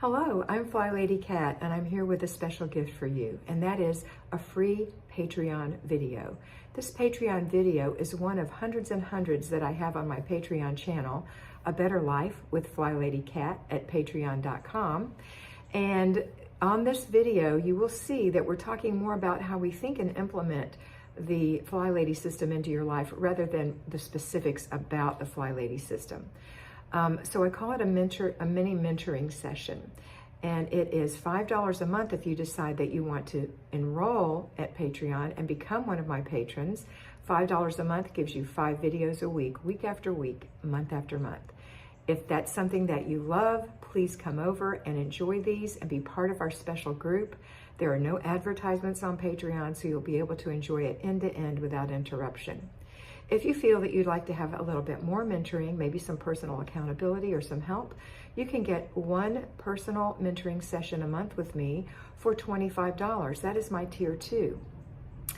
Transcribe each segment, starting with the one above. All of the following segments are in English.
Hello, I'm FlyLady Kat, and I'm here with a special gift for you, and that is a free Patreon video. This Patreon video is one of hundreds and hundreds that I have on my Patreon channel, A Better Life with FlyLady Kat at patreon.com. And on this video, you will see that we're talking more about how we think and implement the FlyLady system into your life rather than the specifics about the FlyLady system. So I call it a mini mentoring session, and it is $5 a month if you decide that you want to enroll at Patreon and become one of my patrons. $5 a month gives you 5 videos a week, week after week, month after month. If that's something that you love, please come over and enjoy these and be part of our special group. There are no advertisements on Patreon, so you'll be able to enjoy it end to end without interruption. If you feel that you'd like to have a little bit more mentoring, maybe some personal accountability or some help, you can get one personal mentoring session a month with me for $25. That is my tier 2.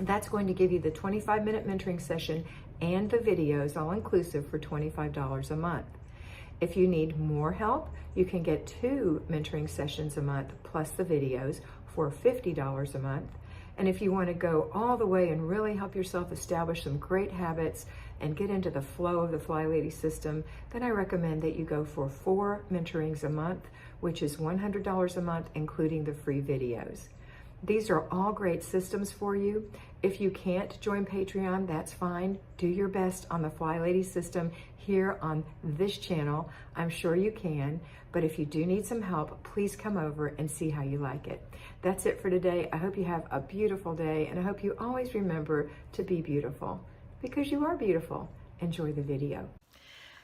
That's going to give you the 25-minute mentoring session and the videos all inclusive for $25 a month. If you need more help, you can get 2 mentoring sessions a month plus the videos for $50 a month. And if you want to go all the way and really help yourself establish some great habits and get into the flow of the FlyLady system, then I recommend that you go for 4 mentorings a month, which is $100 a month, including the free videos. These are all great systems for you. If you can't join Patreon, that's fine. Do your best on the FlyLady system here on this channel. I'm sure you can, but if you do need some help, please come over and see how you like it. That's it for today. I hope you have a beautiful day, and I hope you always remember to be beautiful, because you are beautiful. Enjoy the video.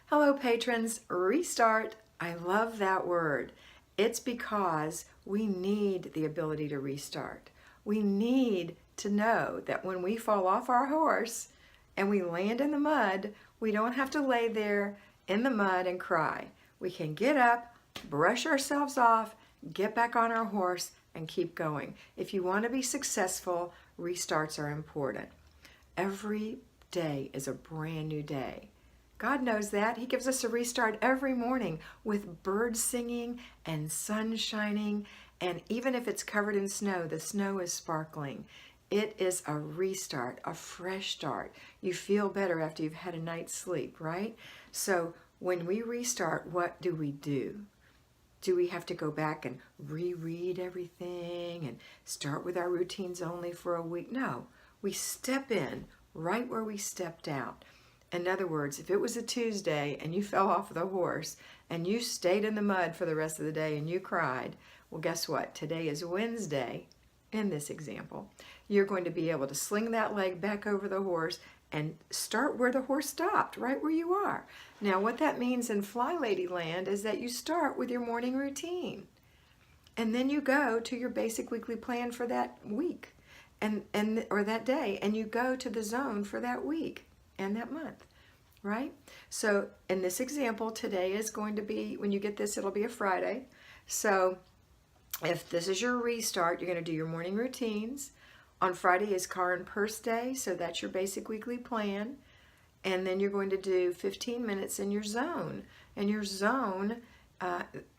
Hello, patrons. Restart. I love that word. It's because we need the ability to restart. We need to know that when we fall off our horse and we land in the mud, we don't have to lay there in the mud and cry. We can get up, brush ourselves off, get back on our horse, and keep going. If you want to be successful, restarts are important. Every day is a brand new day. God knows that. He gives us a restart every morning with birds singing and sun shining, and even if it's covered in snow, the snow is sparkling. It is a restart, a fresh start. You feel better after you've had a night's sleep, right? So when we restart, what do? Do we have to go back and reread everything and start with our routines only for a week? No, we step in right where we stepped out. In other words, if it was a Tuesday and you fell off the horse and you stayed in the mud for the rest of the day and you cried, well, guess what? Today is Wednesday. In this example, you're going to be able to sling that leg back over the horse and start where the horse stopped, right where you are. Now, what that means in FlyLady land is that you start with your morning routine, and then you go to your basic weekly plan for that week or that day, and you go to the zone for that week and that month, right? So in this example, today is going to be, when you get this, it'll be a Friday. So if this is your restart, you're going to do your morning routines. On Friday is car and purse day, so that's your basic weekly plan. And then you're going to do 15 minutes in your zone. And your zone,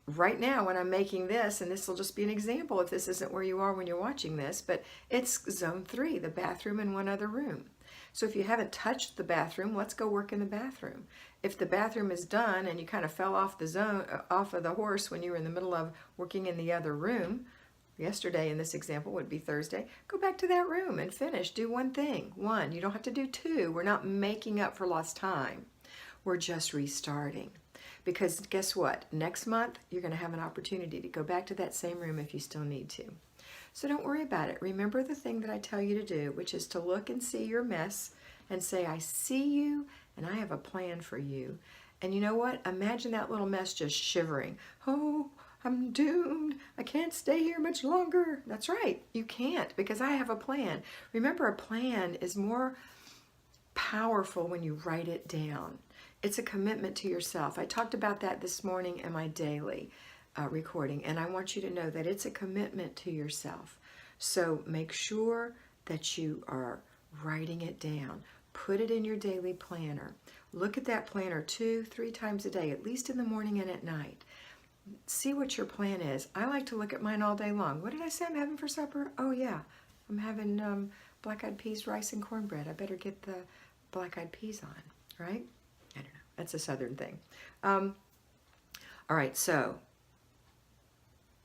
right now when I'm making this, and this will just be an example if this isn't where you are when you're watching this, but it's zone 3, the bathroom and one other room. So if you haven't touched the bathroom, let's go work in the bathroom. If the bathroom is done and you kind of fell off off of the horse when you were in the middle of working in the other room, yesterday in this example would be Thursday, go back to that room and finish. Do one thing. One. You don't have to do 2. We're not making up for lost time. We're just restarting. Because guess what? Next month, you're going to have an opportunity to go back to that same room if you still need to. So don't worry about it. Remember the thing that I tell you to do, which is to look and see your mess and say, I see you and I have a plan for you. And you know what? Imagine that little mess just shivering. Oh, I'm doomed. I can't stay here much longer. That's right. You can't, because I have a plan. Remember, a plan is more powerful when you write it down. It's a commitment to yourself. I talked about that this morning in my daily recording, and I want you to know that it's a commitment to yourself. So make sure that you are writing it down. Put it in your daily planner. Look at that planner 2-3 times a day, at least in the morning and at night. See what your plan is. I like to look at mine all day long. What did I say I'm having for supper? Oh yeah, I'm having black-eyed peas, rice, and cornbread. I better get the black-eyed peas on, right? I don't know. That's a Southern thing. All right, so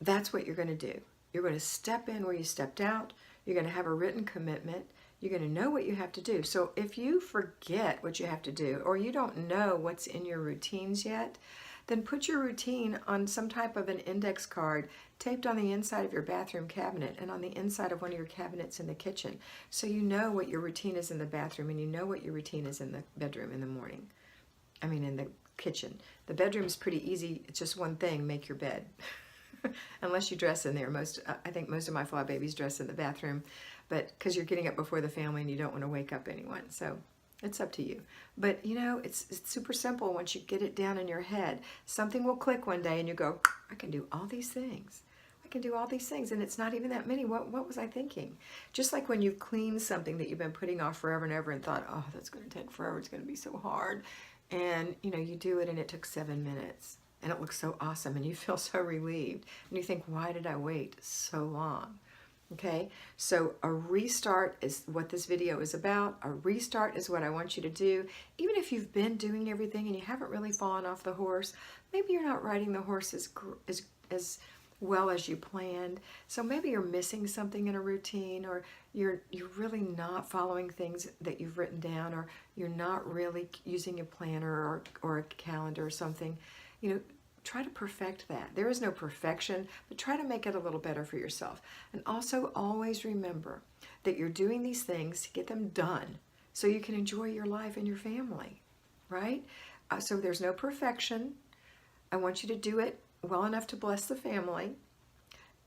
that's what you're going to do. You're going to step in where you stepped out. You're going to have a written commitment. You're going to know what you have to do. So if you forget what you have to do, or you don't know what's in your routines yet, then put your routine on some type of an index card taped on the inside of your bathroom cabinet and on the inside of one of your cabinets in the kitchen. So you know what your routine is in the bathroom, and you know what your routine is in the bedroom in the morning. I mean, in the kitchen. The bedroom is pretty easy. It's just one thing: make your bed. Unless you dress in there. I think most of my fly babies dress in the bathroom, but because you're getting up before the family and you don't want to wake up anyone. So it's up to you. But you know, it's super simple once you get it down in your head. Something will click one day and you go, I can do all these things. I can do all these things, and it's not even that many. What was I thinking? Just like when you've cleaned something that you've been putting off forever and ever and thought, oh, that's going to take forever. It's going to be so hard. And you know, you do it and it took 7 minutes. And it looks so awesome, and you feel so relieved. And you think, why did I wait so long? Okay, so a restart is what this video is about. A restart is what I want you to do. Even if you've been doing everything and you haven't really fallen off the horse, maybe you're not riding the horse as well as you planned. So maybe you're missing something in a routine, or you're really not following things that you've written down, or you're not really using a planner or a calendar or something. You know, try to perfect that. There is no perfection, but try to make it a little better for yourself. And also always remember that you're doing these things to get them done so you can enjoy your life and your family, right? So there's no perfection. I want you to do it well enough to bless the family.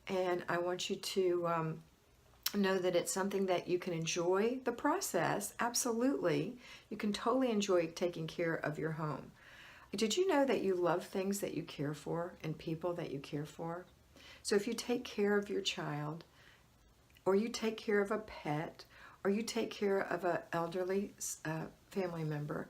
And I want you to know that it's something that you can enjoy the process. Absolutely. You can totally enjoy taking care of your home. Did you know that you love things that you care for and people that you care for? So if you take care of your child, or you take care of a pet, or you take care of an elderly family member,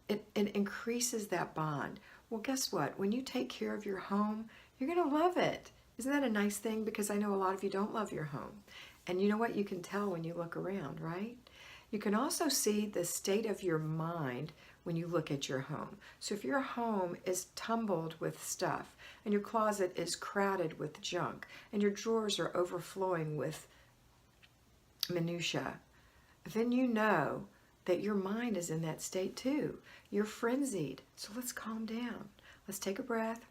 it increases that bond. Well, guess what? When you take care of your home, you're going to love it. Isn't that a nice thing? Because I know a lot of you don't love your home. And you know what? You can tell when you look around, right? You can also see the state of your mind when you look at your home. So if your home is tumbled with stuff, and your closet is crowded with junk, and your drawers are overflowing with minutia, then you know that your mind is in that state too. You're frenzied. So let's calm down. Let's take a breath.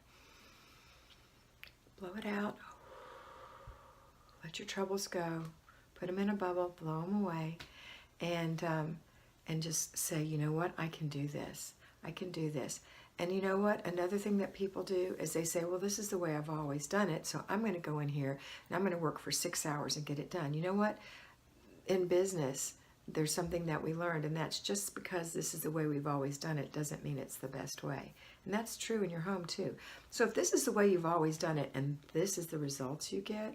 Blow it out. Let your troubles go. Put them in a bubble. Blow them away. And just say, you know what, I can do this. I can do this. And you know what, another thing that people do is they say, well, this is the way I've always done it, so I'm going to go in here and I'm going to work for 6 hours and get it done. You know what, in business, there's something that we learned, and that's just because this is the way we've always done it doesn't mean it's the best way. And that's true in your home too. So if this is the way you've always done it and this is the results you get,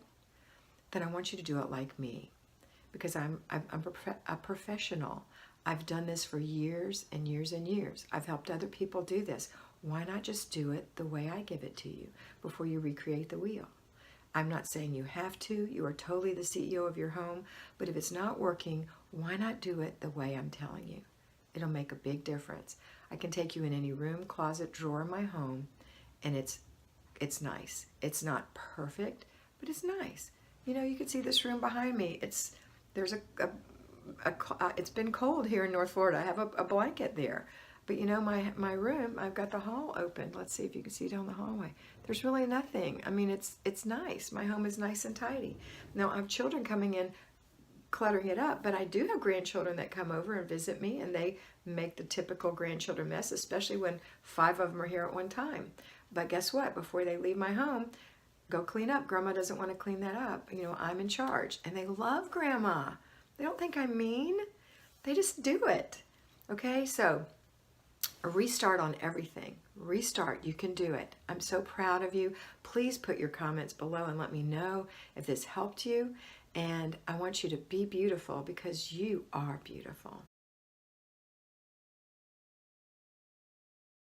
then I want you to do it like me, because I'm a professional. I've done this for years and years and years. I've helped other people do this. Why not just do it the way I give it to you before you recreate the wheel? I'm not saying you have to. You are totally the CEO of your home. But if it's not working, why not do it the way I'm telling you? It'll make a big difference. I can take you in any room, closet, drawer in my home, and it's nice. It's not perfect, but it's nice. You know, you can see this room behind me. It's been cold here in North Florida. I have a blanket there. But you know, my room, I've got the hall open. Let's see if you can see down the hallway. There's really nothing. I mean, it's nice. My home is nice and tidy. Now, I have children coming in, cluttering it up, but I do have grandchildren that come over and visit me, and they make the typical grandchildren mess, especially when 5 of them are here at one time. But guess what? Before they leave my home, go clean up. Grandma doesn't want to clean that up. You know, I'm in charge. And they love Grandma. They don't think I'm mean. They just do it. Okay, so a restart on everything. Restart. You can do it. I'm so proud of you. Please put your comments below and let me know if this helped you. And I want you to be beautiful, because you are beautiful.